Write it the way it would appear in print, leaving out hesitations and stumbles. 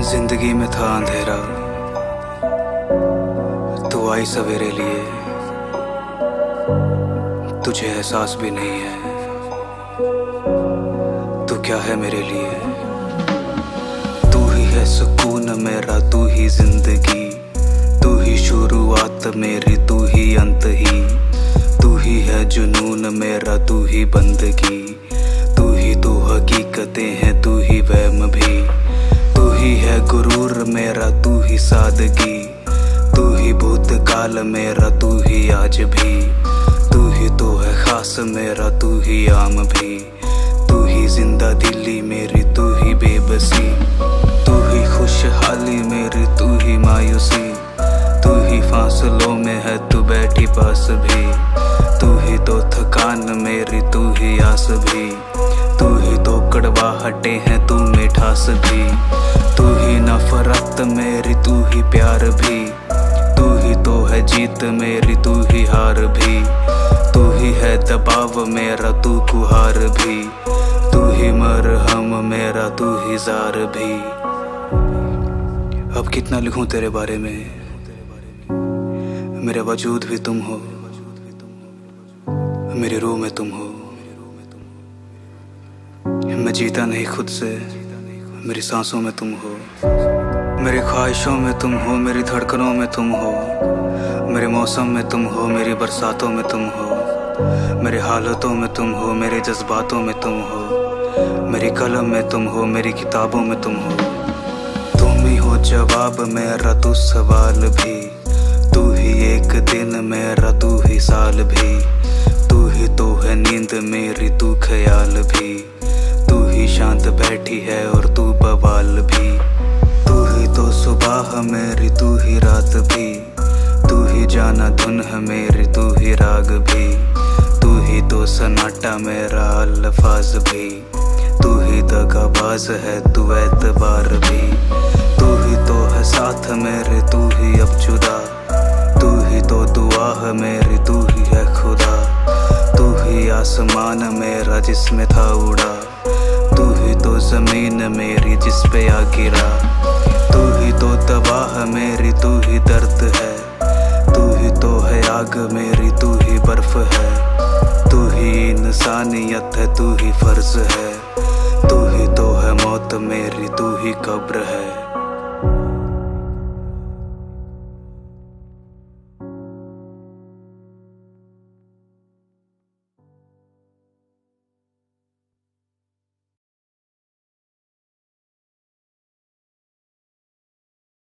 जिंदगी में था अंधेरा, तू आई सवेरे लिए, तुझे एहसास भी नहीं है तू क्या है मेरे लिए। तू ही है सुकून मेरा, तू ही जिंदगी, तू ही शुरुआत मेरी, तू ही अंत ही, तू ही है जुनून मेरा, तू ही बंदगी, तू ही तो हकीकतें हैं, तू ही वहम भी, तू ही है गुरूर मेरा, तू ही सादगी, तू ही भूतकाल मेरा, तू ही आज भी, तू ही तो है खास मेरा, तू ही आम भी, तू ही जिंदा दिली मेरी, तू ही बेबसी, तू ही खुशहाली मेरी, तू ही मायूसी, तू ही फासलों में है तू बैठी पास भी, तू ही तो थकान मेरी, तू ही आस भी, तू ही तो कड़वाहटे हैं, तू मिठास भी, तू ही नफरत मेरी, तू ही प्यार भी, तू ही तो है जीत मेरी, तू ही हार भी, तू ही है दबाव मेरा, तू कुहार भी, तू ही मरहम मेरा, तू ही जार भी। अब कितना लिखूं तेरे बारे में, मेरे वजूद भी तुम हो, मेरी रूह में तुम हो। मैं जीता नहीं खुद से, मेरी सांसों में तुम हो, मेरी ख्वाहिशों में तुम हो, मेरी धड़कनों में तुम हो, मेरे मौसम में तुम हो, मेरी बरसातों में तुम हो, मेरी हालतों में तुम हो, मेरे जज्बातों में तुम हो, मेरी कलम में तुम हो, मेरी किताबों में तुम हो। तुम ही हो जवाब मेरा, तू सवाल भी, तू ही एक दिन मेरा, तू ही साल भी, तू ही तो है नींद मेरी, तू ख्याल भी, तू ही शांत बैठी है और तू बवाल भी, तू ही तो सुबह मेरी, तू ही रात भी, तू ही जाना धुन है मेरी, तू ही राग भी, तू ही तो सन्नाटा मेरा अल्फाज भी, तू ही दगाबाज है तू एतबार भी, तू ही तो है साथ मेरे, तू ही अब जुदा, तू ही तो दुआ है मेरी, तू ही है खुदा, तू ही आसमान मेरा जिसमें था उड़ा, तू ही तो जमीन मेरी जिस पे आ गिरा, तू ही तो दवा है मेरी, तू ही दर्द है, तू ही तो है आग मेरी, तू ही बर्फ है, तू ही इंसानियत है, तू ही फर्ज है, तू ही तो है मौत मेरी, तू ही कब्र है।